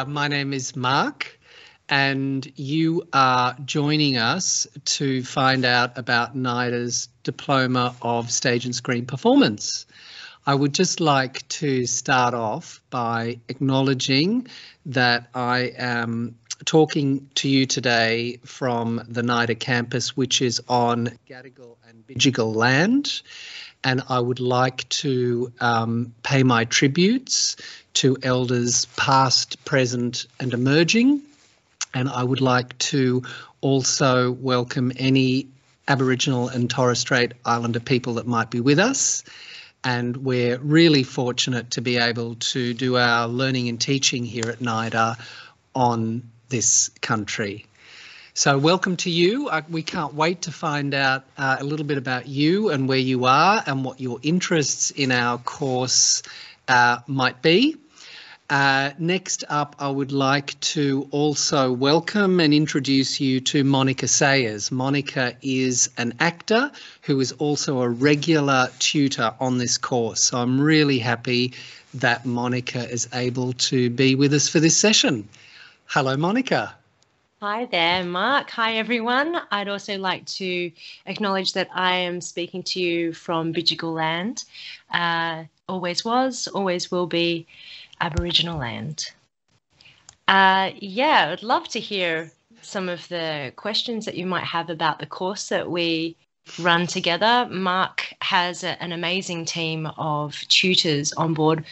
My name is Mark, and you are joining us to find out about NIDA's Diploma of Stage and Screen Performance. I would just like to start off by acknowledging that I am talking to you today from the NIDA campus, which is on Gadigal and Bidjigal land. And I would like to pay my tributes to elders past, present and emerging. And I would like to also welcome any Aboriginal and Torres Strait Islander people that might be with us. And we're really fortunate to be able to do our learning and teaching here at NIDA on this country. So welcome to you. We can't wait to find out a little bit about you and where you are and what your interests in our course might be. Next up, I would like to also welcome and introduce you to Monica Sayers. Monica is an actor who is also a regular tutor on this course. So I'm really happy that Monica is able to be with us for this session. Hello, Monica. Hi there, Mark. Hi, everyone. I'd also like to acknowledge that I am speaking to you from Bidjigal land. Always was, always will be Aboriginal land. Yeah, I'd love to hear some of the questions that you might have about the course that we run together. Mark has an amazing team of tutors on board,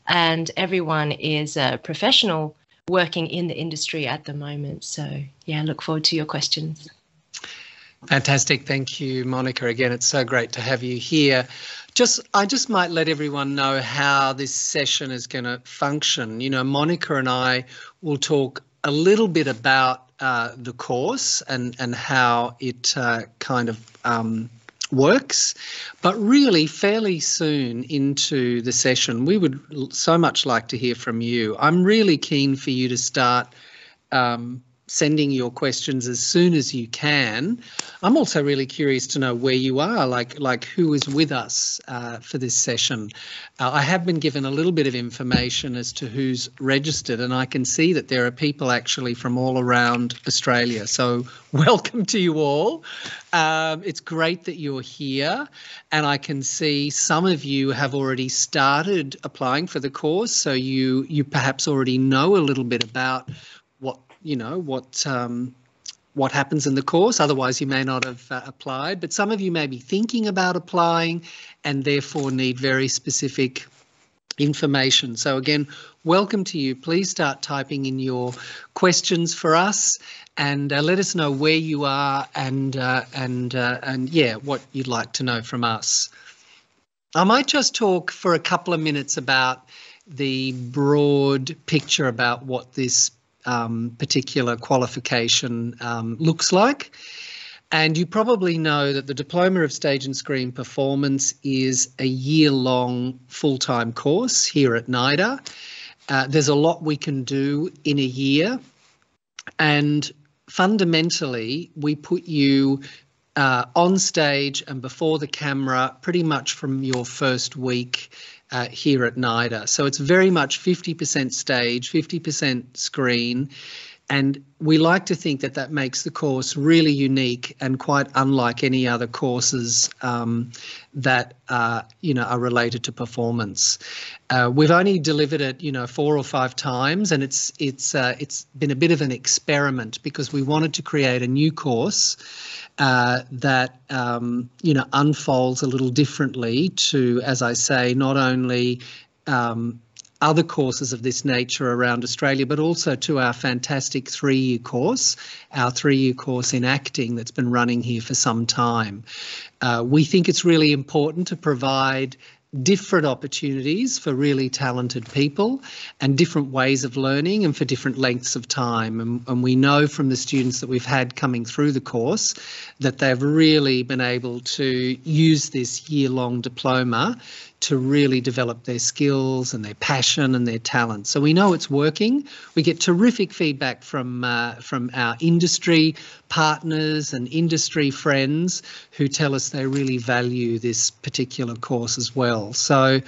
and everyone is a professional working in the industry at the moment. So yeah, look forward to your questions. Fantastic. Thank you, Monica. Again, it's so great to have you here. I just might let everyone know how this session is going to function. You know, Monica and I will talk a little bit about the course and how it kind of works, but really fairly soon into the session, we would so much like to hear from you. I'm really keen for you to start sending your questions as soon as you can. I'm also really curious to know where you are, like who is with us for this session. I have been given a little bit of information as to who's registered, and I can see that there are people actually from all around Australia. So welcome to you all. It's great that you're here, and I can see some of you have already started applying for the course, so you perhaps already know a little bit about what happens in the course. Otherwise, you may not have applied, but some of you may be thinking about applying and therefore need very specific information. So again, welcome to you. Please start typing in your questions for us and let us know where you are and yeah, what you'd like to know from us. I might just talk for a couple of minutes about the broad picture about what this particular qualification looks like. And you probably know that the Diploma of Stage and Screen Performance is a year-long full-time course here at NIDA. There's a lot we can do in a year, and fundamentally we put you on stage and before the camera pretty much from your first week here at NIDA. So it's very much 50% stage, 50% screen, and we like to think that that makes the course really unique and quite unlike any other courses that are related to performance. We've only delivered it 4 or 5 times, and it's been a bit of an experiment because we wanted to create a new course that unfolds a little differently to, as I say, not only other courses of this nature around Australia, but also to our fantastic 3-year course, our 3-year course in acting that's been running here for some time. We think it's really important to provide different opportunities for really talented people and different ways of learning and for different lengths of time. And we know from the students that we've had coming through the course that they've really been able to use this year-long diploma to really develop their skills and their passion and their talent. So we know it's working. We get terrific feedback from our industry partners and industry friends who tell us they really value this particular course as well. So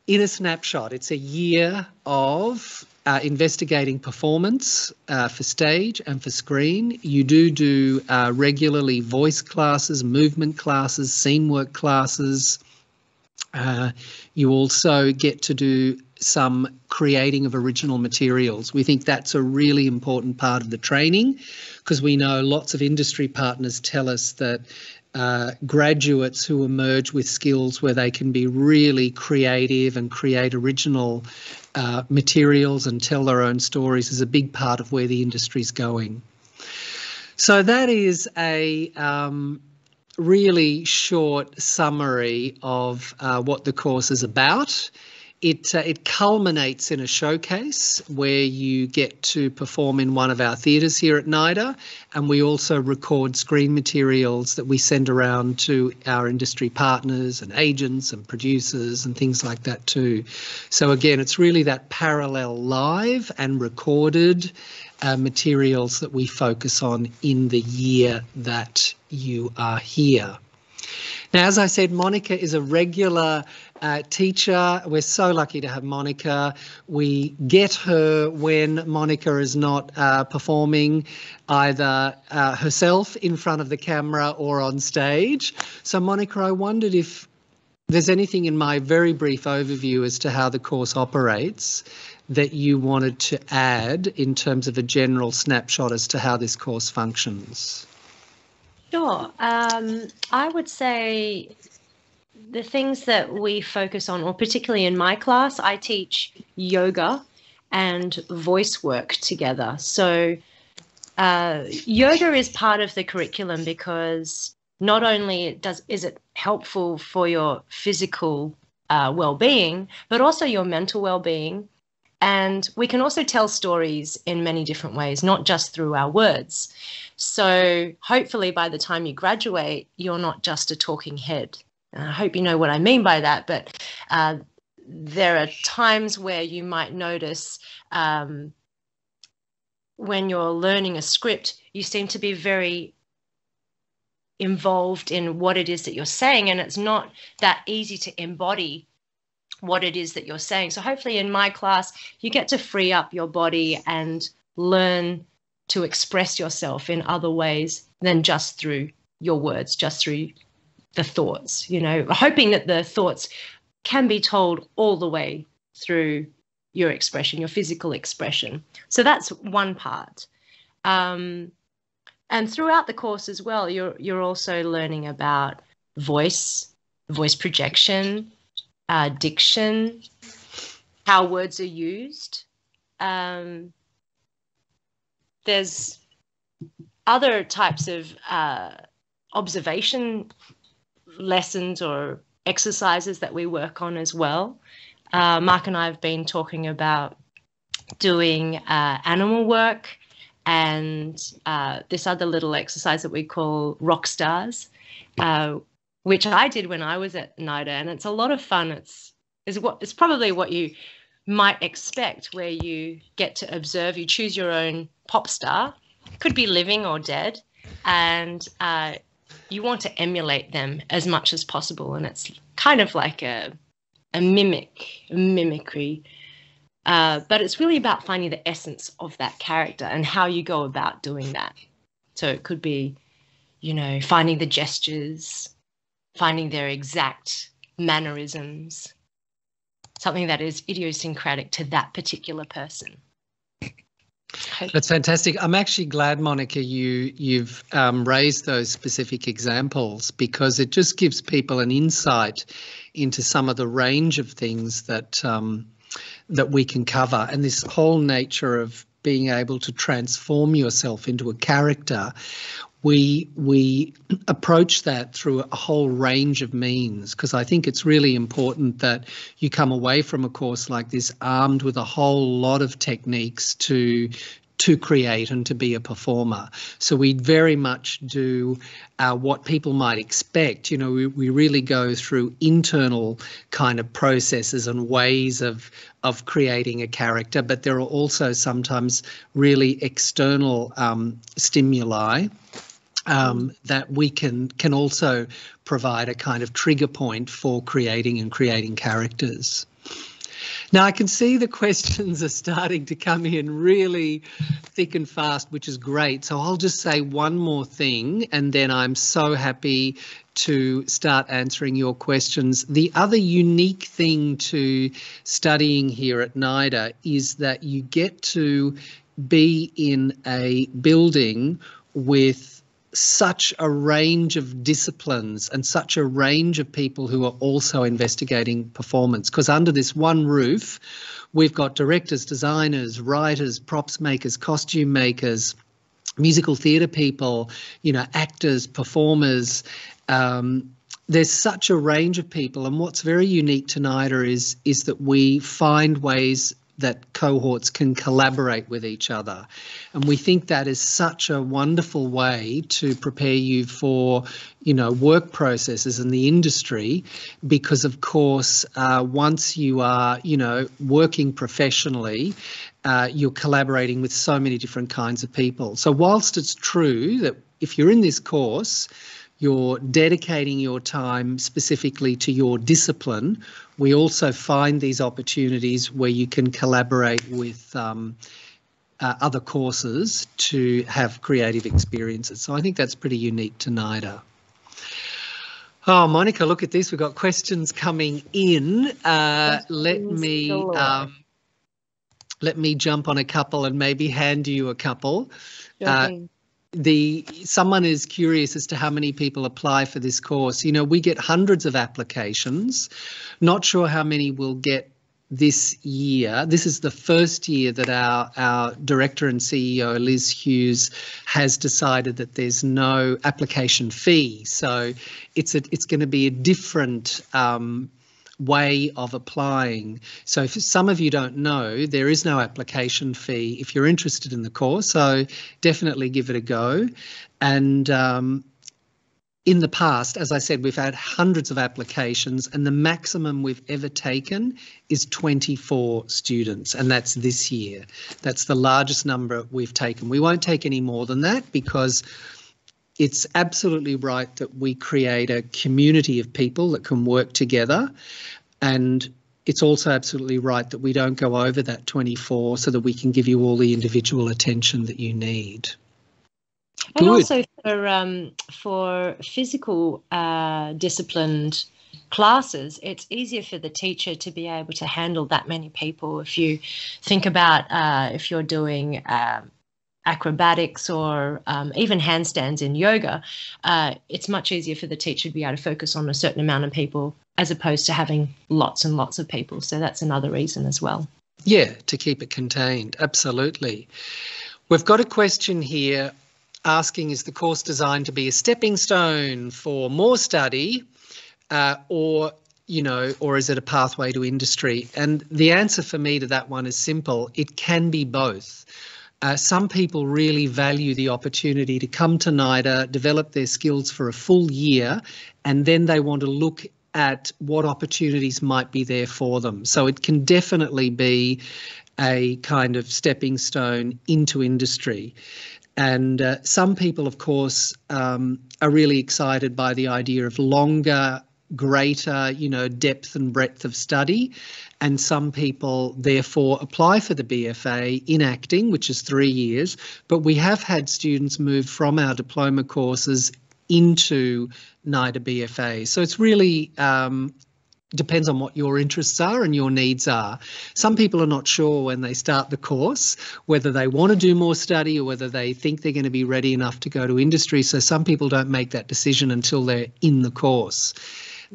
in a snapshot, it's a year of investigating performance for stage and for screen. You do regularly voice classes, movement classes, scene work classes. You also get to do some creating of original materials. We think that's a really important part of the training, because we know lots of industry partners tell us that graduates who emerge with skills where they can be really creative and create original materials and tell their own stories is a big part of where the industry's going. So that is a really short summary of what the course is about. It culminates in a showcase where you get to perform in one of our theatres here at NIDA, and we also record screen materials that we send around to our industry partners and agents and producers and things like that too. So again, it's really that parallel live and recorded materials that we focus on in the year that you are here. Now, as I said, Monica is a regular teacher. We're so lucky to have Monica. We get her when Monica is not performing either herself in front of the camera or on stage. So Monica, I wondered if there's anything in my very brief overview as to how the course operates that you wanted to add in terms of a general snapshot as to how this course functions. Sure. I would say the things that we focus on, or particularly in my class, I teach yoga and voice work together. So yoga is part of the curriculum because not only is it helpful for your physical well-being, but also your mental well-being. And we can also tell stories in many different ways, not just through our words. So hopefully by the time you graduate, you're not just a talking head. And I hope you know what I mean by that, but there are times where you might notice when you're learning a script, you seem to be very involved in what it is that you're saying, and it's not that easy to embody what it is that you're saying. So hopefully in my class, you get to free up your body and learn to express yourself in other ways than just through your words, just through the thoughts, you know, hoping that the thoughts can be told all the way through your expression, your physical expression. So that's one part. And throughout the course as well, you're also learning about voice projection, diction, how words are used. There's other types of observation lessons or exercises that we work on as well. Mark and I have been talking about doing animal work and this other little exercise that we call rock stars, which I did when I was at NIDA, and it's a lot of fun. It's probably what you might expect, where you get to observe, you choose your own pop star, could be living or dead, and you want to emulate them as much as possible. And it's kind of like a mimicry, but it's really about finding the essence of that character and how you go about doing that. So it could be, you know, finding the gestures, finding their exact mannerisms, something that is idiosyncratic to that particular person. That's fantastic. I'm actually glad, Monica, you've raised those specific examples, because it just gives people an insight into some of the range of things that that we can cover, and this whole nature of being able to transform yourself into a character. We approach that through a whole range of means, because I think it's really important that you come away from a course like this armed with a whole lot of techniques to create and to be a performer. So we very much do what people might expect. You know, we really go through internal kind of processes and ways of creating a character, but there are also sometimes really external stimuli that we can also provide a kind of trigger point for creating characters. Now, I can see the questions are starting to come in really thick and fast, which is great. So I'll just say one more thing, and then I'm so happy to start answering your questions. The other unique thing to studying here at NIDA is that you get to be in a building with such a range of disciplines and such a range of people who are also investigating performance, because under this one roof we've got directors, designers, writers, props makers, costume makers, musical theatre people, you know, actors, performers. There's such a range of people, and what's very unique to NIDA is that we find ways that cohorts can collaborate with each other. And we think that is such a wonderful way to prepare you for, you know, work processes in the industry, because of course, once you are, you know, working professionally, you're collaborating with so many different kinds of people. So whilst it's true that if you're in this course, you're dedicating your time specifically to your discipline, we also find these opportunities where you can collaborate with other courses to have creative experiences. So I think that's pretty unique to NIDA. Oh, Monica, look at this. We've got questions coming in. Let me jump on a couple and maybe hand you a couple. Someone is curious as to how many people apply for this course. You know, we get hundreds of applications. Not sure how many we'll get this year. This is the first year that our director and CEO, Liz Hughes, has decided that there's no application fee. So it's going to be a different way of applying. So if some of you don't know, there is no application fee if you're interested in the course, so definitely give it a go. And in the past, as I said, we've had hundreds of applications, and the maximum we've ever taken is 24 students, and that's this year. That's the largest number we've taken. We won't take any more than that, because it's absolutely right that we create a community of people that can work together, and it's also absolutely right that we don't go over that 24 so that we can give you all the individual attention that you need. And Good. also for physical disciplined classes, it's easier for the teacher to be able to handle that many people. If you think about if you're doing acrobatics or even handstands in yoga, it's much easier for the teacher to be able to focus on a certain amount of people as opposed to having lots and lots of people. So that's another reason as well. Yeah, to keep it contained. Absolutely. We've got a question here asking, is the course designed to be a stepping stone for more study or is it a pathway to industry? And the answer for me to that one is simple. It can be both. Some people really value the opportunity to come to NIDA, develop their skills for a full year, and then they want to look at what opportunities might be there for them. So it can definitely be a kind of stepping stone into industry. And some people, of course, are really excited by the idea of longer, greater, depth and breadth of study. And some people, therefore, apply for the BFA in acting, which is 3 years. But we have had students move from our diploma courses into NIDA BFA. So it's really depends on what your interests are and your needs are. Some people are not sure when they start the course whether they want to do more study or whether they think they're going to be ready enough to go to industry. So some people don't make that decision until they're in the course.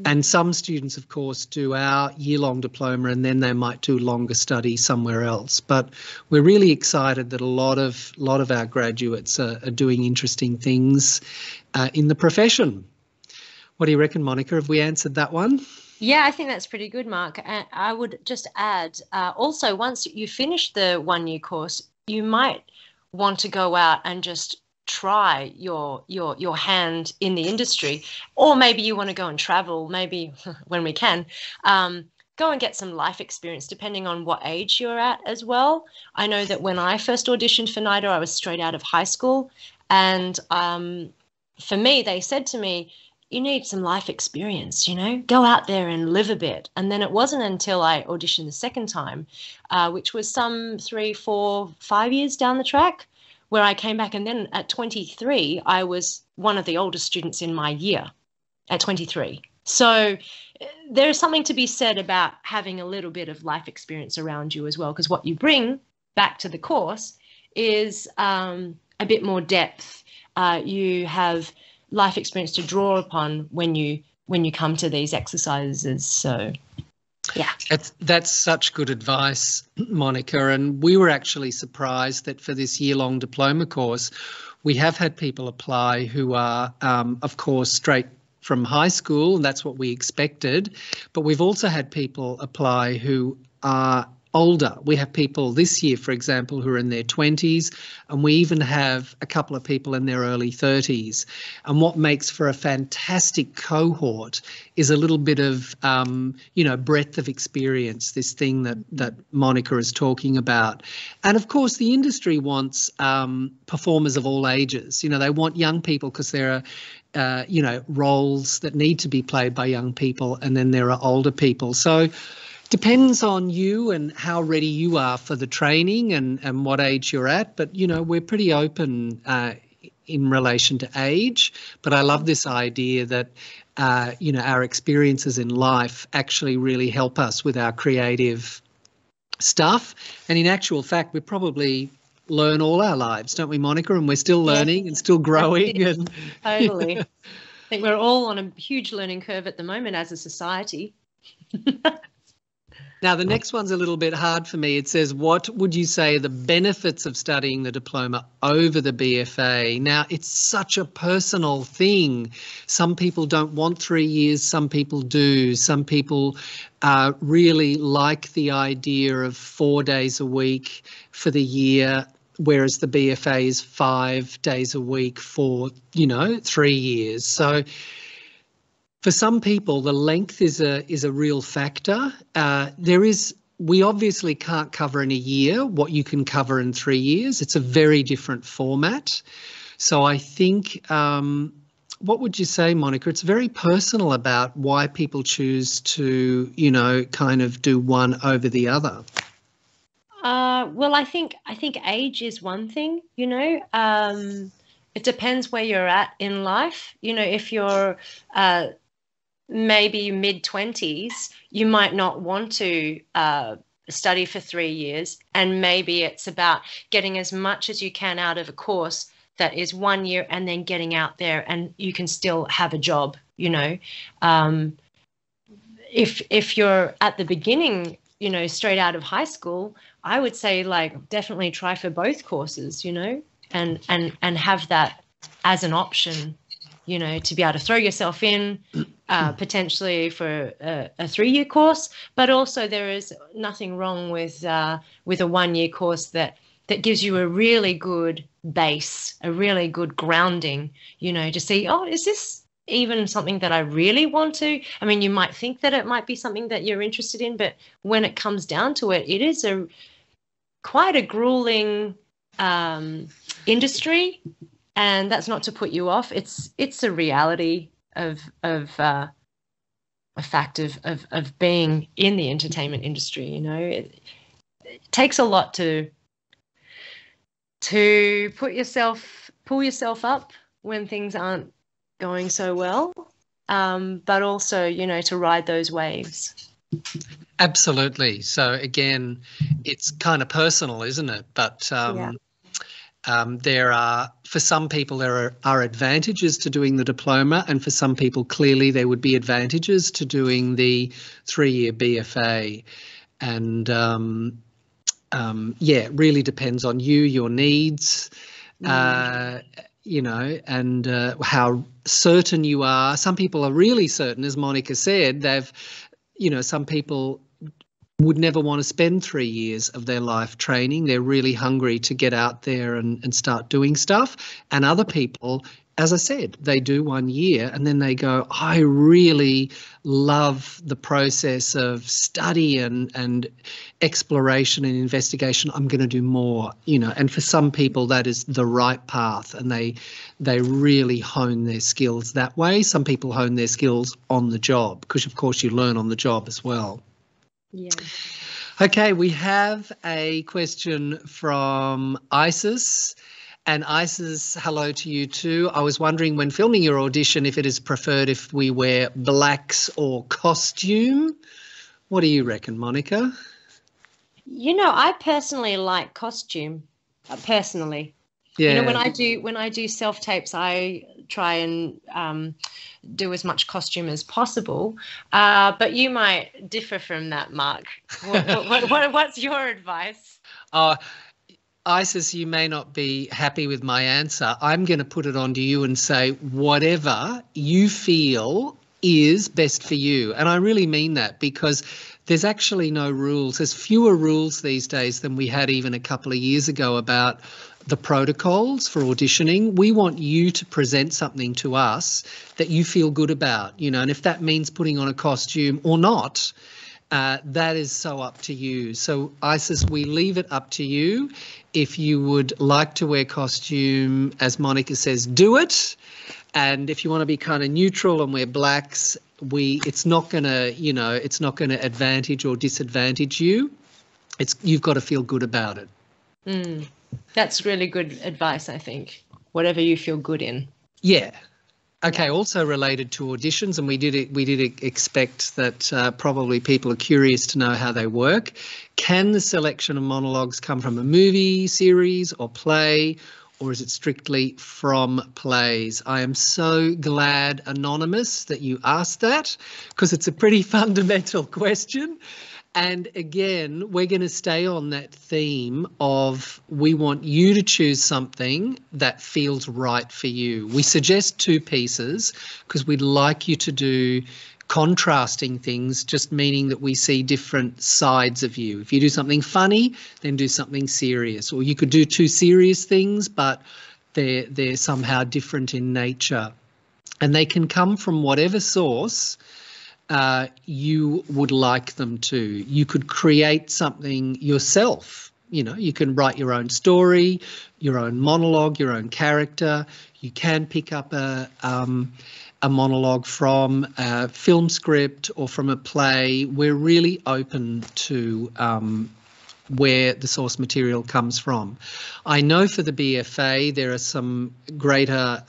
And some students, of course, do our year-long diploma and then they might do longer study somewhere else. But we're really excited that a lot of our graduates are doing interesting things in the profession. What do you reckon, Monica? Have we answered that one? Yeah, I think that's pretty good, Mark. And I would just add, also, once you finish the 1 year course, you might want to go out and just try your hand in the industry, or maybe you want to go and travel, maybe when we can, go and get some life experience, depending on what age you're at as well. I know that when I first auditioned for NIDA, I was straight out of high school, and for me, they said to me, you need some life experience, go out there and live a bit. And then it wasn't until I auditioned the second time, which was some 3, 4, 5 years down the track, where I came back. And then at 23, I was one of the oldest students in my year at 23. So there's something to be said about having a little bit of life experience around you as well, because what you bring back to the course is a bit more depth. You have life experience to draw upon when you come to these exercises. So yeah, that's such good advice, Monica. And we were actually surprised that for this year-long diploma course, we have had people apply who are, of course, straight from high school, and that's what we expected. But we've also had people apply who are older. We have people this year, for example, who are in their 20s, and we even have a couple of people in their early 30s. And what makes for a fantastic cohort is a little bit of, breadth of experience, this thing that Monica is talking about. And of course, the industry wants performers of all ages. They want young people because there are, roles that need to be played by young people, and then there are older people. So depends on you and how ready you are for the training and what age you're at. But, we're pretty open in relation to age. But I love this idea that, our experiences in life actually really help us with our creative stuff. And in actual fact, we probably learn all our lives, don't we, Monica? And we're still learning and still growing. And totally. I think we're all on a huge learning curve at the moment as a society. Now, the next one's a little bit hard for me. It says, what would you say are the benefits of studying the diploma over the BFA? Now, it's such a personal thing. Some people don't want 3 years. Some people do. Some people really like the idea of 4 days a week for the year, whereas the BFA is 5 days a week for, 3 years. So for some people, the length is a real factor. We obviously can't cover in a year what you can cover in 3 years. It's a very different format. So I think, what would you say, Monica? It's very personal about why people choose to, kind of do one over the other. Well, I think age is one thing, it depends where you're at in life. If you're maybe mid-20s, you might not want to study for 3 years, and maybe it's about getting as much as you can out of a course that is 1 year and then getting out there and you can still have a job, If you're at the beginning, straight out of high school, I would say definitely try for both courses, and have that as an option, to be able to throw yourself in potentially for a 3-year course. But also there is nothing wrong with a 1-year course that gives you a really good base, a really good grounding, to see, is this even something that I really want to? I mean, you might think that it might be something that you're interested in, but when it comes down to it, it is quite a grueling industry. And that's not to put you off. It's a reality of a fact of being in the entertainment industry. It takes a lot to pull yourself up when things aren't going so well, but also to ride those waves. Absolutely. So again, it's kind of personal, isn't it? But for some people, there are advantages to doing the diploma, and for some people, clearly there would be advantages to doing the 3-year BFA. And it really depends on you, your needs, and how certain you are. Some people are really certain, as Monica said. Some people would never want to spend 3 years of their life training. They're really hungry to get out there and start doing stuff. And other people as I said, they do 1 year and then they go, I really love the process of study and exploration and investigation. I'm going to do more, and for some people that is the right path, and they really hone their skills that way. Some people hone their skills on the job, because of course you learn on the job as well. Yeah. Okay, we have a question from Isis. And Isis, hello to you too. I was wondering, when filming your audition, if it is preferred if we wear blacks or costume. What do you reckon, Monica? I personally like costume. Personally, yeah. When I do self tapes, I try and do as much costume as possible. But you might differ from that, Mark. What's your advice? Isis, you may not be happy with my answer. I'm going to put it on to you and say whatever you feel is best for you. And I really mean that, because there's actually no rules. There's fewer rules these days than we had even a couple of years ago about the protocols for auditioning. We want you to present something to us that you feel good about, and if that means putting on a costume or not, that is so up to you. So, Isis, we leave it up to you. If you would like to wear costume, as Monica says, do it. And if you want to be kind of neutral and wear blacks, it's not going to advantage or disadvantage you. You've got to feel good about it. That's really good advice, I think. Whatever you feel good in. Yeah. Okay, also related to auditions, and we did expect that probably people are curious to know how they work. Can the selection of monologues come from a movie, series or play, or is it strictly from plays? I am so glad, Anonymous, that you asked that, because it's a pretty fundamental question. And again, we're going to stay on that theme of, we want you to choose something that feels right for you. We suggest 2 pieces because we'd like you to do contrasting things, just meaning that we see different sides of you. If you do something funny, then do something serious. Or you could do 2 serious things, but they're somehow different in nature. And they can come from whatever source you would like them to. You could create something yourself. You can write your own story, your own monologue, your own character. You can pick up a monologue from a film script or from a play. We're really open to where the source material comes from. I know for the BFA there are some greater,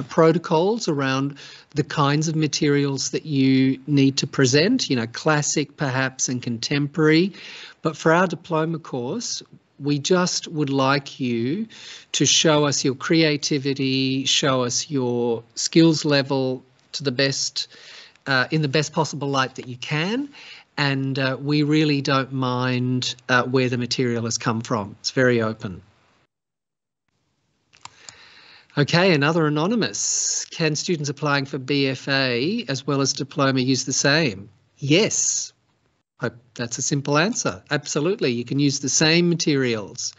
protocols around the kinds of materials that you need to present, classic perhaps and contemporary. But for our diploma course, we just would like you to show us your creativity, show us your skills level to the best, in the best possible light that you can. And we really don't mind where the material has come from. It's very open. Okay, another Anonymous. Can students applying for BFA as well as diploma use the same? Yes. Hope that's a simple answer. Absolutely, you can use the same materials.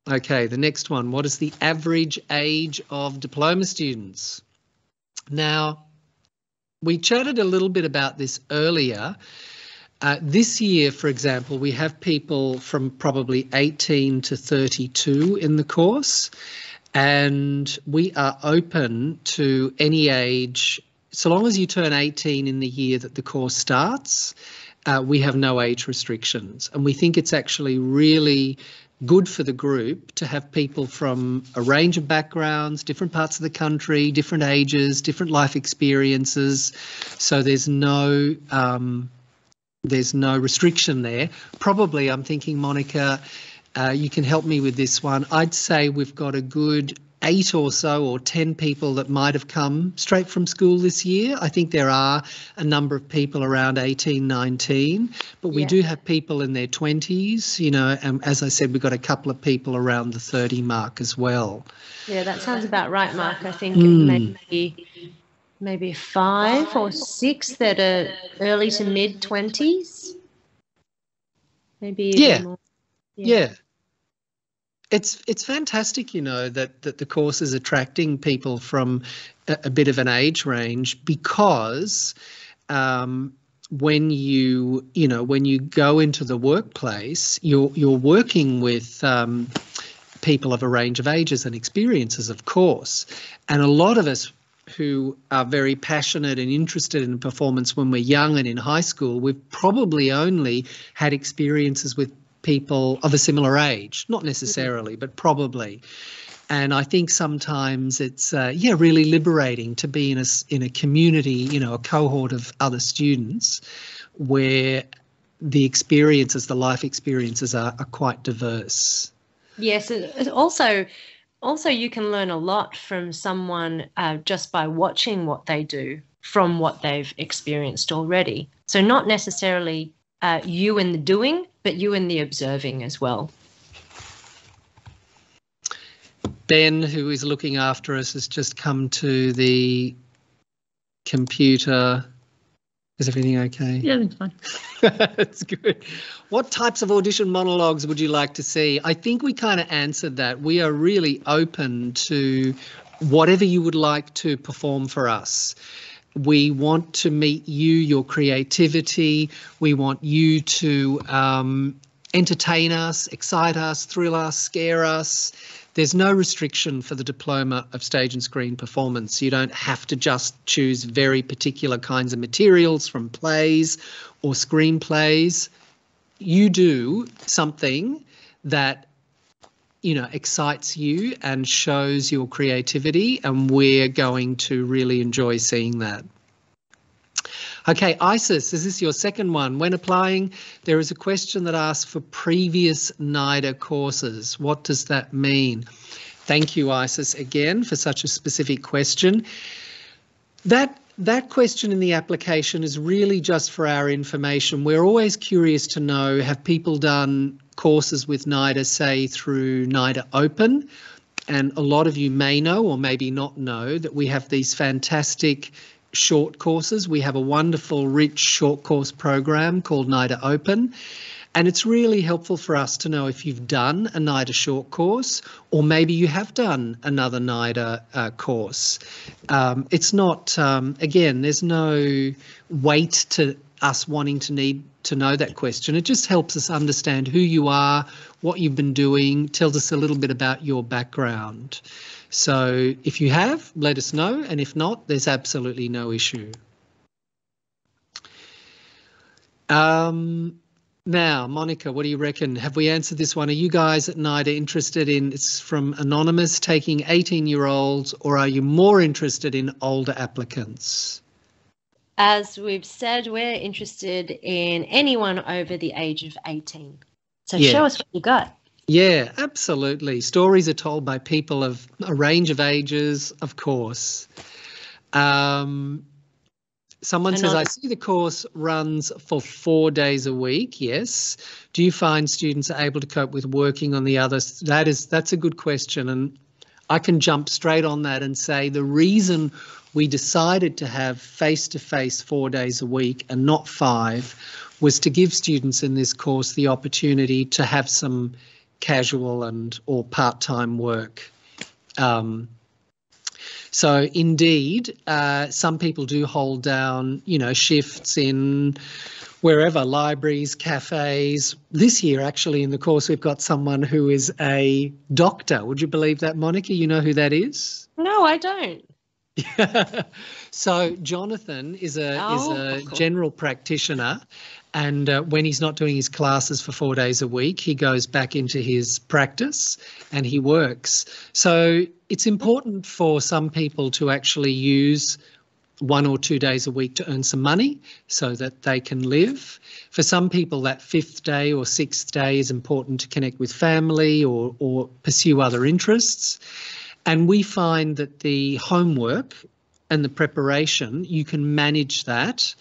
Okay, the next one. What is the average age of diploma students? Now, we chatted a little bit about this earlier. This year, for example, we have people from probably 18 to 32 in the course, and we are open to any age. So long as you turn 18 in the year that the course starts, we have no age restrictions. And we think it's actually really good for the group to have people from a range of backgrounds, different parts of the country, different ages, different life experiences. So there's no restriction there. Probably, I'm thinking, Monica, you can help me with this one. I'd say we've got a good 8 or so or 10 people that might have come straight from school this year. I think there are a number of people around 18, 19, but we do have people in their 20s, and as I said, we've got a couple of people around the 30 mark as well. Yeah, that sounds about right, Mark. I think maybe 5 or 6 that are early to mid 20s. Maybe even more. Yeah. It's fantastic, you know, that the course is attracting people from a bit of an age range, because when you go into the workplace, you're working with people of a range of ages and experiences, of course, and a lot of us who are very passionate and interested in performance when we're young and in high school, we've probably only had experiences with people of a similar age, not necessarily, but probably. And I think sometimes it's really liberating to be in a community, you know, a cohort of other students where the experiences, the life experiences are quite diverse. Yes, also you can learn a lot from someone just by watching what they do from what they've experienced already. So not necessarily you in the doing, but you in the observing as well. Ben, who is looking after us, has just come to the computer. Is everything okay? Yeah, that's fine. That's good. What types of audition monologues would you like to see? I think we kind of answered that. We are really open to whatever you would like to perform for us. We want to meet you, your creativity. We want you to entertain us, excite us, thrill us, scare us. There's no restriction for the Diploma of Stage and Screen Performance. You don't have to just choose very particular kinds of materials from plays or screenplays. You do something that, you know, excites you and shows your creativity, and we're going to really enjoy seeing that. Okay, Isis, is this your second one? When applying, there is a question that asks for previous NIDA courses. What does that mean? Thank you, Isis, again, for such a specific question. That question in the application is really just for our information. We're always curious to know, have people done courses with NIDA, say, through NIDA Open? And a lot of you may know, or maybe not know, that we have these fantastic short courses. We have a wonderful, rich short course program called NIDA Open, and it's really helpful for us to know if you've done a NIDA short course, or maybe you have done another NIDA course. It's not, again, there's no weight to us wanting to need to know that question. It just helps us understand who you are, what you've been doing, tells us a little bit about your background. So if you have, let us know, and if not, there's absolutely no issue. Now, Monica, what do you reckon? Have we answered this one? Are you guys at NIDA interested in, it's from Anonymous, taking 18-year-olds, or are you more interested in older applicants? As we've said, we're interested in anyone over the age of 18. So show us what you got. Yeah, absolutely. Stories are told by people of a range of ages, of course. Someone says, I see the course runs for 4 days a week. Yes. Do you find students are able to cope with working on the others? That's a good question. And I can jump straight on that and say the reason we decided to have face-to-face 4 days a week and not 5 was to give students in this course the opportunity to have some casual or part-time work. So indeed, some people do hold down, you know, shifts in wherever, libraries, cafes. This year, actually, in the course, we've got someone who is a doctor. Would you believe that, Monica? You know who that is? No, I don't. So Jonathan is a general practitioner, and when he's not doing his classes for 4 days a week, he goes back into his practice and he works. So it's important for some people to actually use 1 or 2 days a week to earn some money so that they can live. For some people, that 5th day or 6th day is important to connect with family or pursue other interests. And we find that the homework and the preparation, you can manage that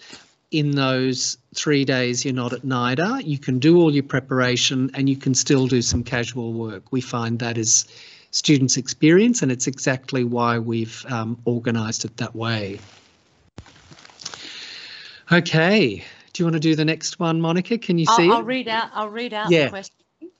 in those 3 days you're not at NIDA. You can do all your preparation and you can still do some casual work. We find that is students' experience, and it's exactly why we've organised it that way. Okay, do you want to do the next one, Monica? Can you see it? I'll read out the question.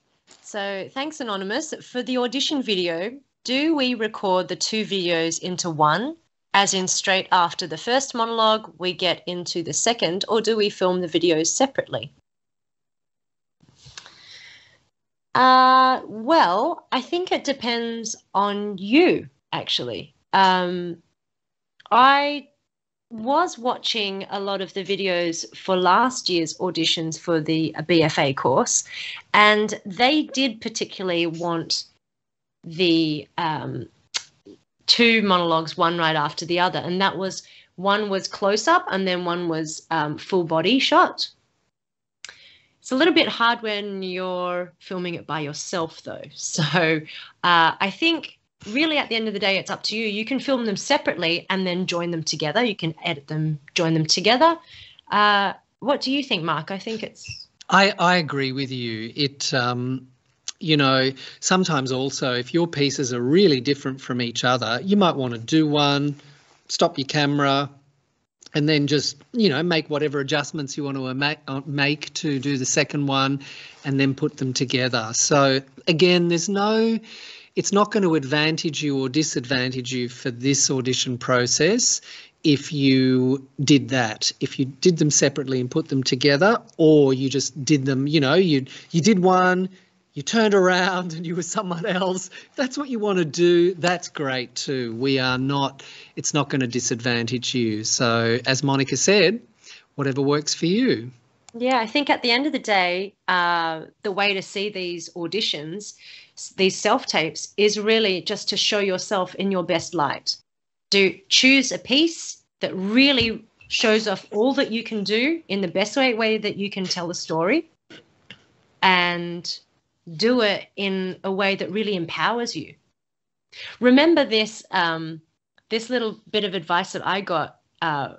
So thanks, Anonymous. For the audition video, do we record the two videos into one, as in straight after the first monologue, we get into the second, or do we film the videos separately? Well, I think it depends on you, actually. I was watching a lot of the videos for last year's auditions for the BFA course, and they did particularly want the two monologues, one right after the other, and that was, one was close up and then one was full body shot. It's a little bit hard when you're filming it by yourself, though. So I think really at the end of the day, it's up to you. You can film them separately and then join them together. You can edit them, join them together. What do you think, Mark? I think it's... I agree with you. It, you know, sometimes also if your pieces are really different from each other, you might want to do one, stop your camera, and then just, you know, make whatever adjustments you want to make to do the second one and then put them together. So again, there's no... It's not going to advantage you or disadvantage you for this audition process if you did that. If you did them separately and put them together, or you just did them, you know, you did one, you turned around and you were someone else. If that's what you want to do, that's great too. It's not going to disadvantage you. So as Monica said, whatever works for you. Yeah, I think at the end of the day, the way to see these auditions, these self-tapes, is really just to show yourself in your best light. Choose a piece that really shows off all that you can do in the best way that you can tell a story, and do it in a way that really empowers you. Remember this, this little bit of advice that I got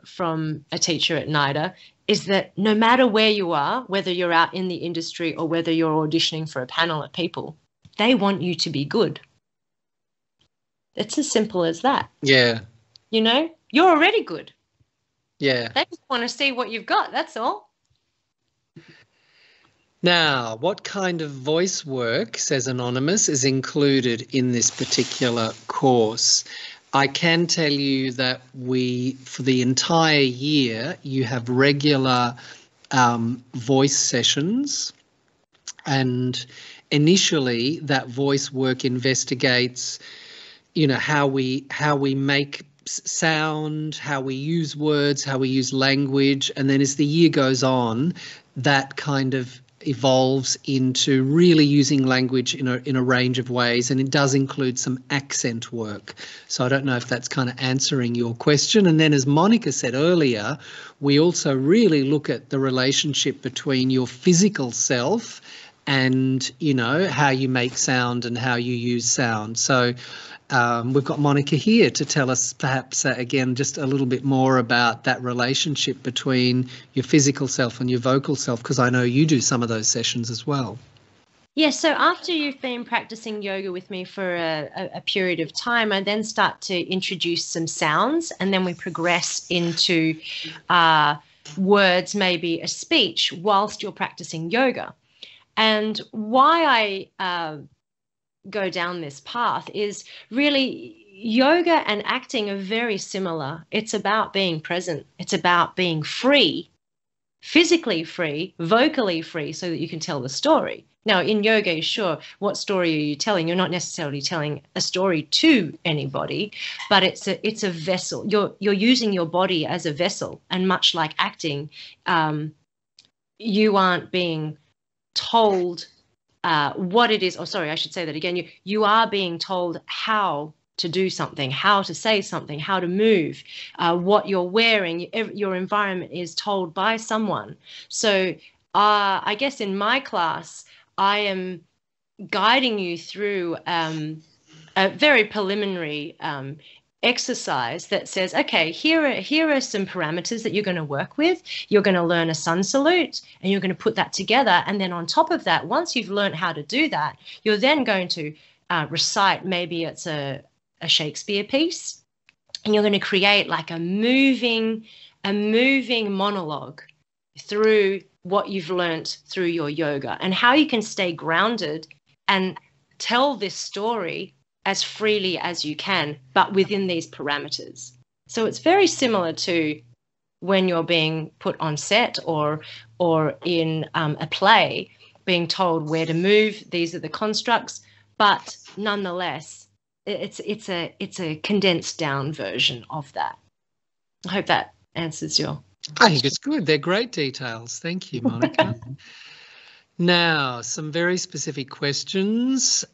from a teacher at NIDA, is that no matter where you are, whether you're out in the industry or whether you're auditioning for a panel of people, they want you to be good. It's as simple as that. Yeah. You know, you're already good. Yeah. They just want to see what you've got, that's all. Now, what kind of voice work, says Anonymous, is included in this particular course? I can tell you that for the entire year, you have regular voice sessions, and initially that voice work investigates, you know, how we make sound, how we use words, how we use language, and then as the year goes on, that kind of evolves into really using language in a range of ways, and it does include some accent work. So I don't know if that's kind of answering your question. And then, as Monica said earlier, we also really look at the relationship between your physical self and, you know, how you make sound and how you use sound. So we've got Monica here to tell us perhaps, again, just a little bit more about that relationship between your physical self and your vocal self, because I know you do some of those sessions as well. Yeah, so after you've been practicing yoga with me for a period of time, I then start to introduce some sounds, and then we progress into words, maybe a speech, whilst you're practicing yoga. And why I go down this path is really yoga and acting are very similar. It's about being present. It's about being free, physically free, vocally free, so that you can tell the story. Now, in yoga, sure, what story are you telling? You're not necessarily telling a story to anybody, but it's a vessel. You're using your body as a vessel, and much like acting, you aren't being told what it is. Oh, sorry, I should say that again. You are being told how to do something, how to say something, how to move, what you're wearing. Your environment is told by someone. So I guess in my class, I am guiding you through a very preliminary exercise that says, okay, here are some parameters that you're going to work with. You're going to learn a sun salute, and you're going to put that together. And then on top of that, once you've learned how to do that, you're then going to recite, maybe it's a Shakespeare piece, and you're going to create like a moving monologue through what you've learnt through your yoga, and how you can stay grounded and tell this story as freely as you can, but within these parameters. So it's very similar to when you're being put on set or in a play, being told where to move. These are the constructs, but nonetheless, it's a condensed down version of that. I hope that answers your question. I think it's good. They're great details. Thank you, Monica. Now, some very specific questions.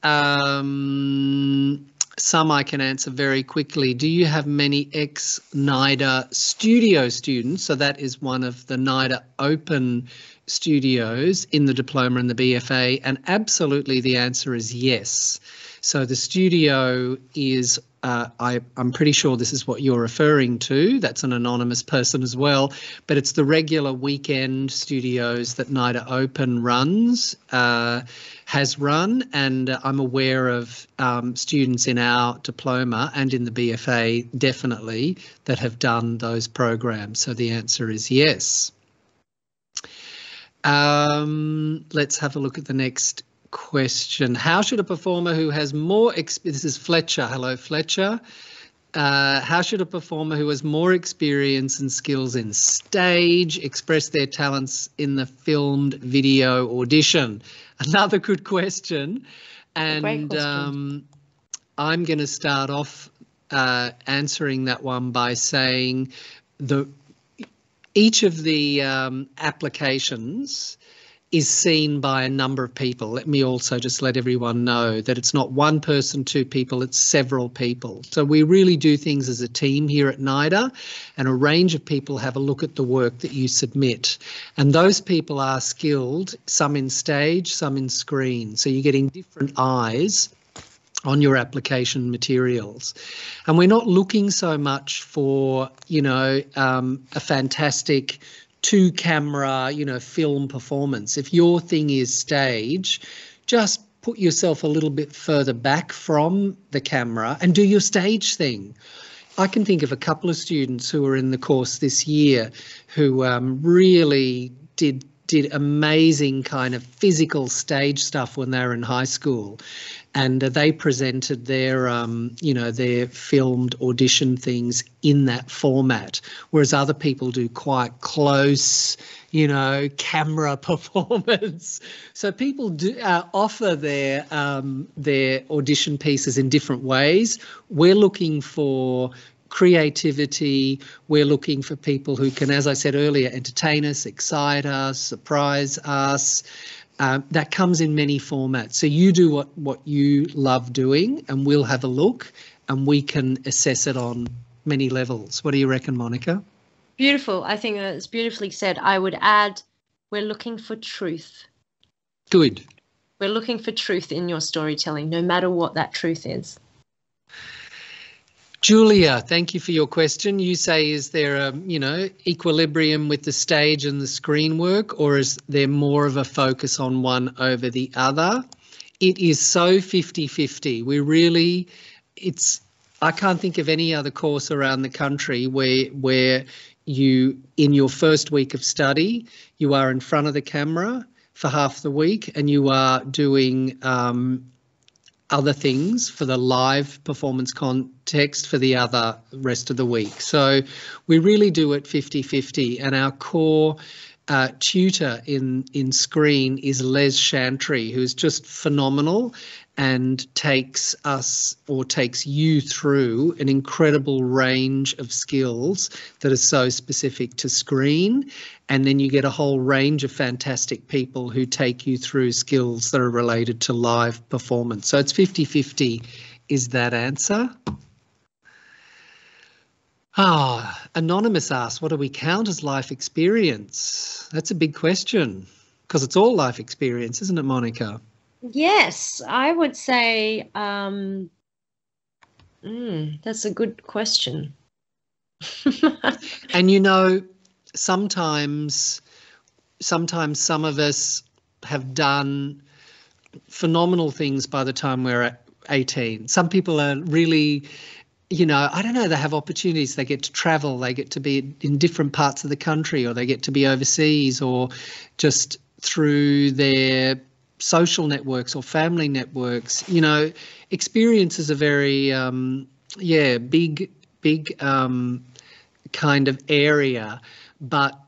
Some I can answer very quickly. Do you have many ex-NIDA studio students? So that is one of the NIDA open studios in the diploma and the BFA, and absolutely the answer is yes. So the studio is, I'm pretty sure this is what you're referring to. That's an anonymous person as well, but it's the regular weekend studios that NIDA Open runs, has run, and I'm aware of students in our diploma and in the BFA definitely that have done those programs. So the answer is yes. Let's have a look at the next question. How should a performer who has more experience, this is Fletcher, hello Fletcher, how should a performer who has more experience and skills in stage express their talents in the filmed video audition? Another good question. And great question. I'm going to start off answering that one by saying each of the applications is seen by a number of people. Let me also just let everyone know that it's not one person, two people, it's several people. So we really do things as a team here at NIDA, and a range of people have a look at the work that you submit. And those people are skilled, some in stage, some in screen. So you're getting different eyes on your application materials. And we're not looking so much for, you know, a fantastic two-camera, you know, film performance. If your thing is stage, just put yourself a little bit further back from the camera and do your stage thing. I can think of a couple of students who were in the course this year who really did amazing kind of physical stage stuff when they were in high school, and they presented their you know, their filmed audition things in that format, whereas other people do quite close, you know, camera performance. So people do offer their audition pieces in different ways. We're looking for creativity. We're looking for people who can, as I said earlier, entertain us, excite us, surprise us. That comes in many formats. So you do what you love doing, and we'll have a look and we can assess it on many levels. What do you reckon, Monica? Beautiful. I think it's beautifully said. I would add, we're looking for truth. Good. We're looking for truth in your storytelling, no matter what that truth is. Julia, thank you for your question. You say, is there a, you know, equilibrium with the stage and the screen work, or is there more of a focus on one over the other? It is so 50-50. We really, I can't think of any other course around the country where you, in your first week of study, you are in front of the camera for half the week and you are doing other things for the live performance context for the other rest of the week. So we really do it 50-50, and our core tutor in screen is Les Chantry, who's just phenomenal and takes us, or takes you, through an incredible range of skills that are so specific to screen. And then you get a whole range of fantastic people who take you through skills that are related to live performance. So it's 50-50 is that answer. Anonymous asks, what do we count as life experience? That's a big question, because it's all life experience, isn't it, Monica? Yes, I would say that's a good question. And you know, sometimes some of us have done phenomenal things by the time we're 18. Some people are really, you know, I don't know, they have opportunities. They get to travel, they get to be in different parts of the country, or they get to be overseas, or just through their social networks or family networks. You know, experience is a very, big kind of area. But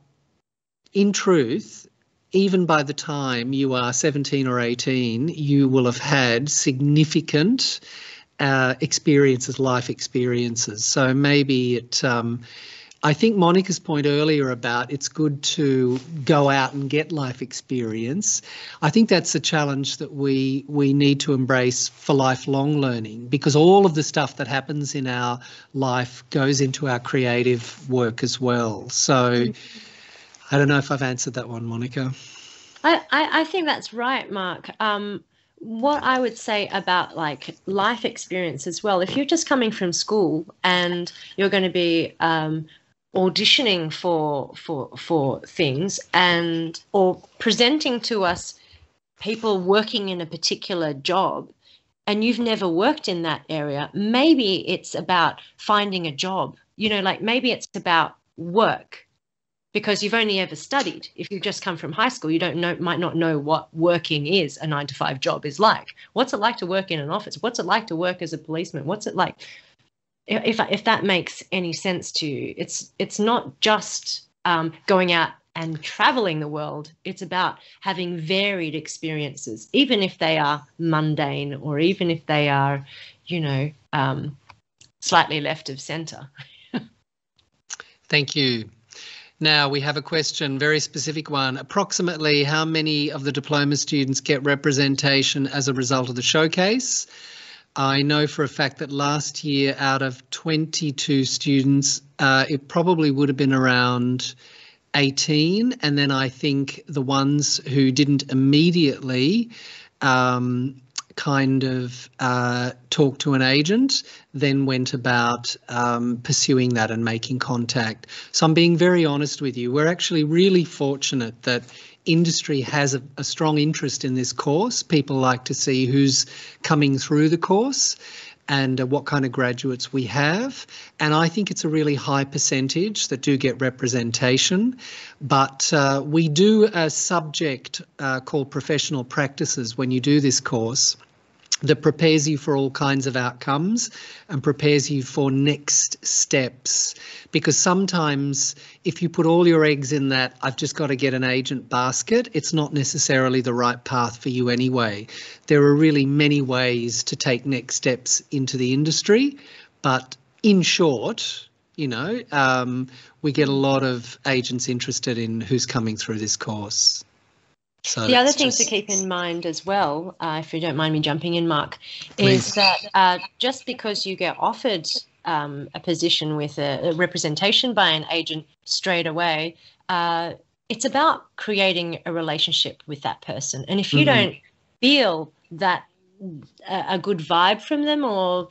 in truth, even by the time you are 17 or 18, you will have had significant experiences, life experiences. So maybe I think Monica's point earlier about it's good to go out and get life experience. I think that's a challenge that we need to embrace for lifelong learning, because all of the stuff that happens in our life goes into our creative work as well. So I don't know if I've answered that one, Monica. I think that's right, Mark. What I would say about like life experience as well, if you're just coming from school and you're going to be auditioning for things or presenting to us people working in a particular job, and you've never worked in that area, maybe it's about finding a job, you know, like maybe it's about work, because you've only ever studied. If you've just come from high school, you might not know what working is, a 9-to-5 job is like. What's it like to work in an office? What's it like to work as a policeman? What's it like? If that makes any sense to you, it's not just going out and traveling the world. It's about having varied experiences, even if they are mundane or even if they are, you know, slightly left of centre. Thank you. Now we have a question, very specific one. Approximately how many of the diploma students get representation as a result of the showcase? I know for a fact that last year, out of 22 students, it probably would have been around 18. And then I think the ones who didn't immediately kind of talk to an agent then went about pursuing that and making contact. So I'm being very honest with you. We're actually really fortunate that industry has a strong interest in this course. People like to see who's coming through the course and what kind of graduates we have. And I think it's a really high percentage that do get representation. But we do a subject called professional practices when you do this course that prepares you for all kinds of outcomes and prepares you for next steps. Because sometimes if you put all your eggs in that, I've just got to get an agent basket, it's not necessarily the right path for you anyway. There are really many ways to take next steps into the industry. But in short, you know, we get a lot of agents interested in who's coming through this course. So the other thing to keep in mind as well, if you don't mind me jumping in, Mark, is that just because you get offered a position with a representation by an agent straight away, it's about creating a relationship with that person. And if you don't feel that a good vibe from them, or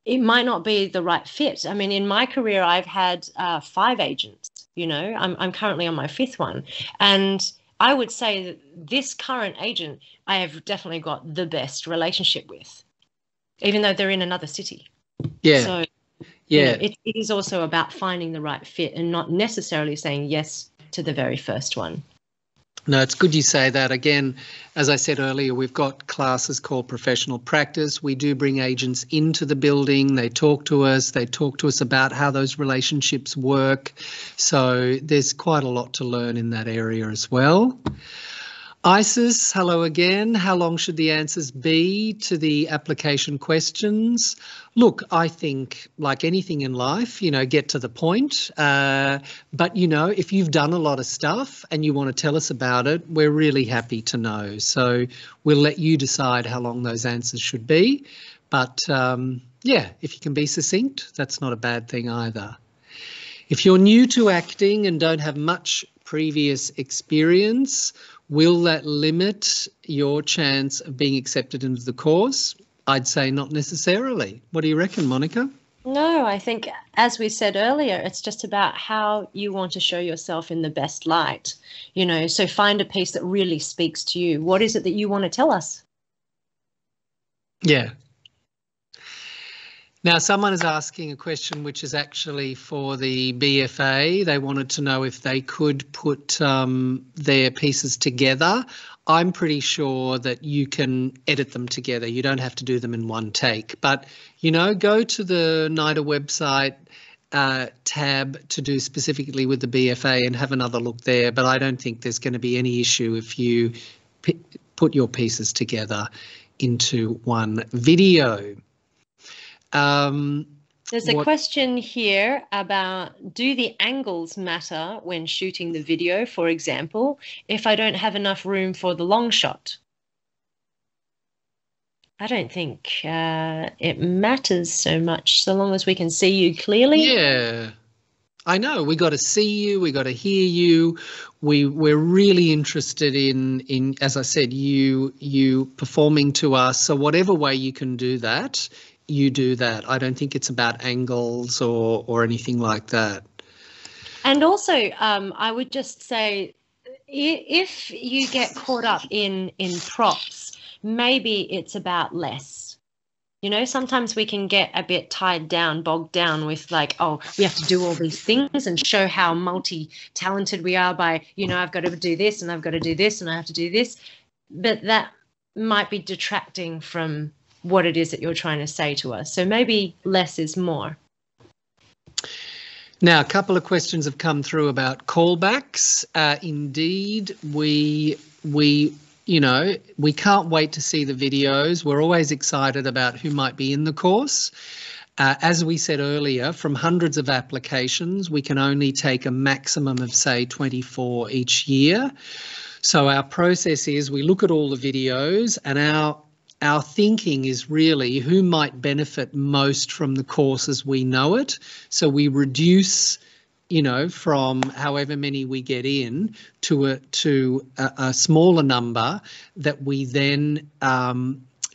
it might not be the right fit. I mean, in my career, I've had 5 agents, you know, I'm currently on my 5th one. And I would say that this current agent, I have definitely got the best relationship with, even though they're in another city. Yeah. So, you know, it is also about finding the right fit and not necessarily saying yes to the very first one. No, it's good you say that. Again, as I said earlier, we've got classes called professional practice. We do bring agents into the building. They talk to us. They talk to us about how those relationships work. So there's quite a lot to learn in that area as well. Isis, hello again. How long should the answers be to the application questions? Look, I think like anything in life, you know, get to the point. But, you know, if you've done a lot of stuff and you want to tell us about it, we're really happy to know. So we'll let you decide how long those answers should be. But, yeah, if you can be succinct, that's not a bad thing either. If you're new to acting and don't have much previous experience, will that limit your chance of being accepted into the course? I'd say not necessarily. What do you reckon, Monica? No, I think, as we said earlier, it's just about how you want to show yourself in the best light. You know, so find a piece that really speaks to you. What is it that you want to tell us? Yeah. Now, someone is asking a question which is actually for the BFA. They wanted to know if they could put their pieces together. I'm pretty sure that you can edit them together. You don't have to do them in one take. But, you know, go to the NIDA website tab to do specifically with the BFA and have another look there. But I don't think there's going to be any issue if you put your pieces together into one video. There's a question here about, do the angles matter when shooting the video, for example, if I don't have enough room for the long shot? I don't think it matters so much, so long as we can see you clearly. Yeah, I know. We got to see you. We got to hear you. We're really interested in, as I said, you performing to us. So whatever way you can do that, you do that. I don't think it's about angles or anything like that. And also, I would just say, if you get caught up in props, maybe it's about less. You know, sometimes we can get a bit bogged down with like, oh, we have to do all these things and show how multi-talented we are by, you know, I've got to do this and I've got to do this and I have to do this. But that might be detracting from what it is that you're trying to say to us. So maybe less is more. Now, a couple of questions have come through about callbacks. Indeed, we can't wait to see the videos. We're always excited about who might be in the course. As we said earlier, from hundreds of applications, we can only take a maximum of, say, 24 each year. So our process is we look at all the videos, and our thinking is really who might benefit most from the course as we know it. So we reduce, you know, from however many we get in to a smaller number that we then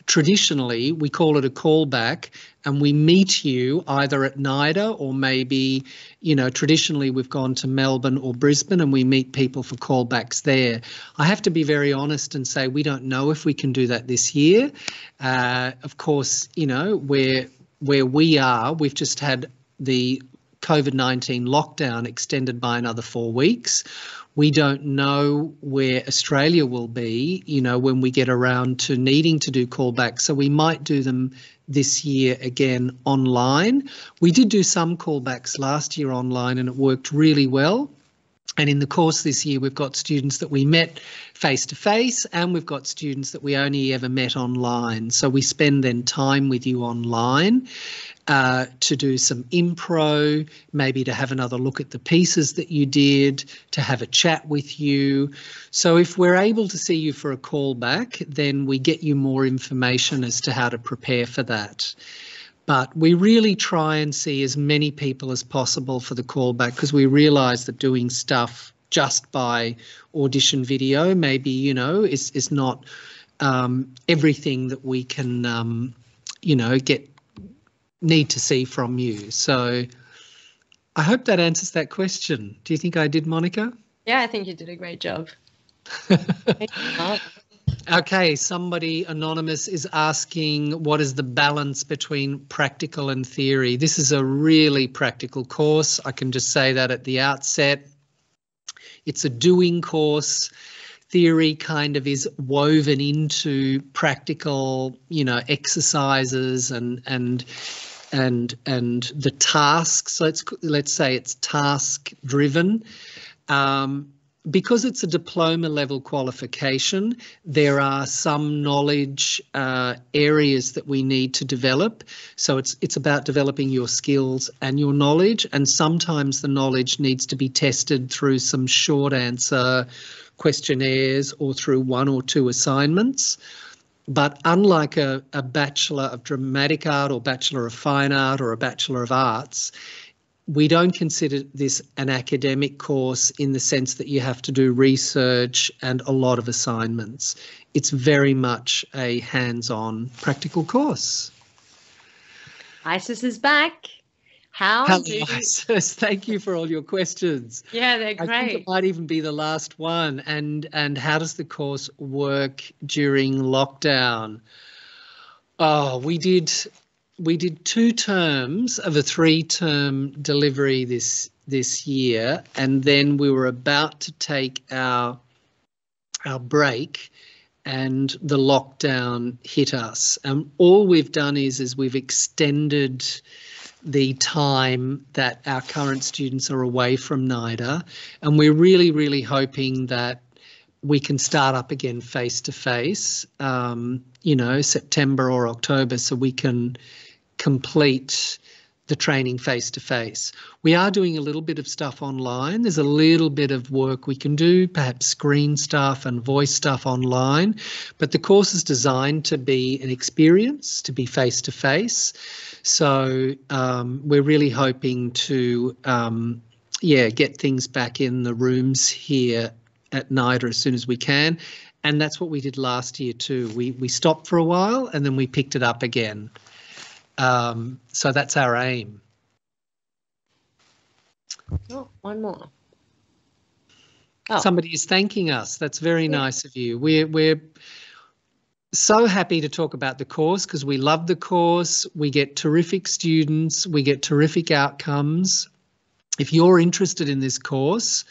traditionally we call it a callback, and we meet you either at NIDA or maybe, you know, traditionally we've gone to Melbourne or Brisbane and we meet people for callbacks there. I have to be very honest and say we don't know if we can do that this year. Of course, you know, where we are, we've just had the COVID-19 lockdown extended by another 4 weeks. We don't know where Australia will be, you know, when we get around to needing to do callbacks. So we might do them this year again online. We did do some callbacks last year online and it worked really well. And in the course this year, we've got students that we met face to face and we've got students that we only ever met online. So we spend then time with you online to do some impro, maybe to have another look at the pieces that you did, to have a chat with you. So if we're able to see you for a callback, then we get you more information as to how to prepare for that. But we really try and see as many people as possible for the callback because we realise that doing stuff just by audition video maybe, you know, is not everything that we can, you know, need to see from you. So I hope that answers that question. Do you think I did, Monica? Yeah, I think you did a great job. Okay, somebody anonymous is asking what is the balance between practical and theory. This is a really practical course. I can just say that at the outset. It's a doing course. Theory kind of is woven into practical, you know, exercises and the tasks. Let's say it's task driven. Because it's a diploma level qualification, there are some knowledge areas that we need to develop. So it's about developing your skills and your knowledge, and sometimes the knowledge needs to be tested through some short answer questionnaires or through 1 or 2 assignments. But unlike a Bachelor of Dramatic Art or Bachelor of Fine Art or a Bachelor of Arts, we don't consider this an academic course in the sense that you have to do research and a lot of assignments. It's very much a hands-on practical course. Isis is back. Hello, Isis. Thank you for all your questions. Yeah, they're great. I think it might even be the last one. And how does the course work during lockdown? Oh, we did 2 terms of a 3-term delivery this year, and then we were about to take our our break, and the lockdown hit us. And all we've done is we've extended the time that our current students are away from NIDA, and we're really, really hoping that we can start up again face-to-face, September or October, so we can complete the training face-to-face. We are doing a little bit of stuff online. There's a little bit of work we can do, perhaps screen stuff and voice stuff online, but the course is designed to be an experience, to be face-to-face. So we're really hoping to, get things back in the rooms here at NIDA as soon as we can. And that's what we did last year too. We stopped for a while and then we picked it up again. So that's our aim. Oh, one more. Somebody is thanking us. That's very nice of you. We're so happy to talk about the course because we love the course. We get terrific students. We get terrific outcomes. If you're interested in this course,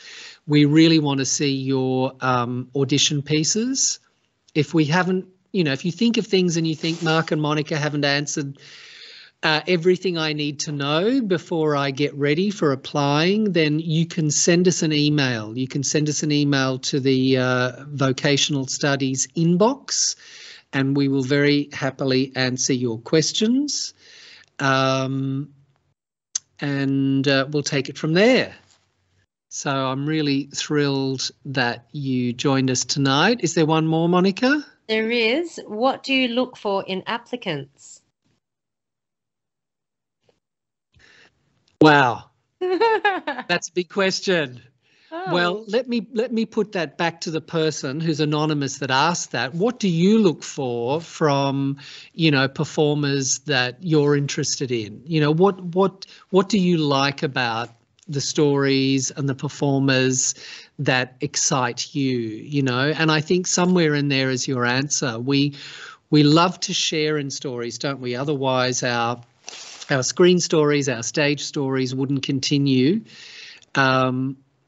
we really want to see your audition pieces. If we haven't, if you think of things and you think Mark and Monica haven't answered everything I need to know before I get ready for applying, then you can send us an email. You can send us an email to the Vocational Studies inbox, and we will very happily answer your questions. And we'll take it from there. So I'm really thrilled that you joined us tonight. Is there one more, Monica? There is. What do you look for in applicants? Wow, that's a big question. Oh. Well, let me put that back to the person who's anonymous that asked that. What do you look for from, performers that you're interested in? What do you like about the stories and the performers that excite you? And I think somewhere in there is your answer. We love to share in stories, don't we? Otherwise, our screen stories, our stage stories wouldn't continue.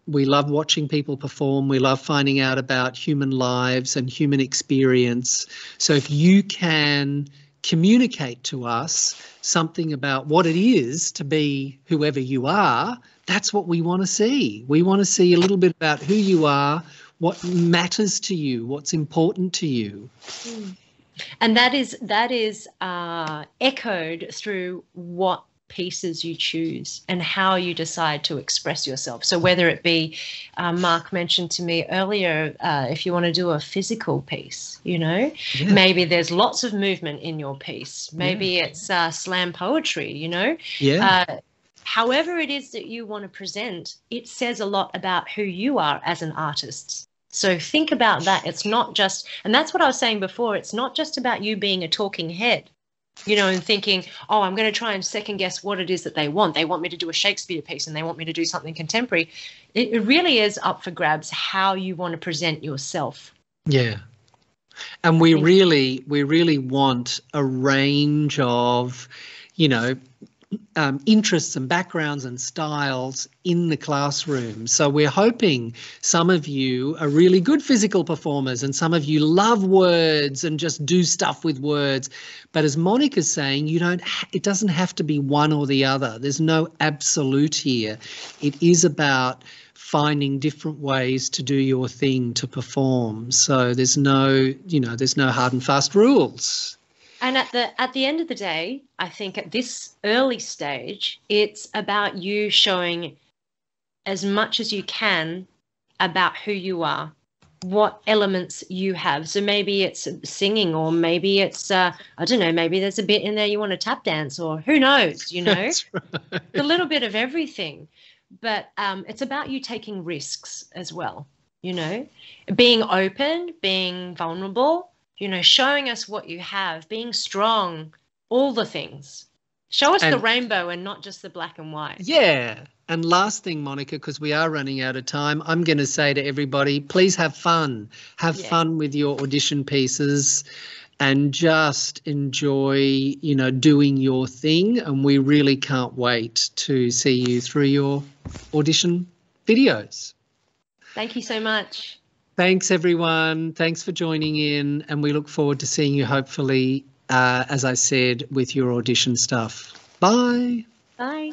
We love watching people perform. We love finding out about human lives and human experience. So if you can communicate to us something about what it is to be whoever you are, that's what we want to see. We want to see a little bit about who you are, what matters to you, what's important to you. And that is echoed through what pieces you choose and how you decide to express yourself. So whether it be, Mark mentioned to me earlier, if you want to do a physical piece, maybe there's lots of movement in your piece. Maybe it's slam poetry, however it is that you want to present, it says a lot about who you are as an artist. So think about that. It's not just, and that's what I was saying before, it's not just about you being a talking head, and thinking, oh, I'm going to try and second guess what it is that they want. They want me to do a Shakespeare piece and they want me to do something contemporary. It really is up for grabs how you want to present yourself. Yeah. And we really want a range of, interests and backgrounds and styles in the classroom. So we're hoping some of you are really good physical performers and some of you love words and just do stuff with words. But as Monica's saying, it doesn't have to be one or the other. There's no absolute here. It is about finding different ways to do your thing, to perform. So there's no hard and fast rules. And at the end of the day, I think at this early stage, it's about you showing as much as you can about who you are, what elements you have. So maybe it's singing, or maybe it's, I don't know, maybe there's a bit in there you want to tap dance, or who knows, That's right. A little bit of everything. But it's about you taking risks as well, being open, being vulnerable, showing us what you have, being strong, all the things. Show us the rainbow and not just the black and white. Yeah. And last thing, Monica, because we are running out of time, I'm going to say to everybody, please have fun. Have fun with your audition pieces and just enjoy, doing your thing. And we really can't wait to see you through your audition videos. Thank you so much. Thanks, everyone. Thanks for joining in, and we look forward to seeing you, hopefully, as I said, with your audition stuff. Bye. Bye.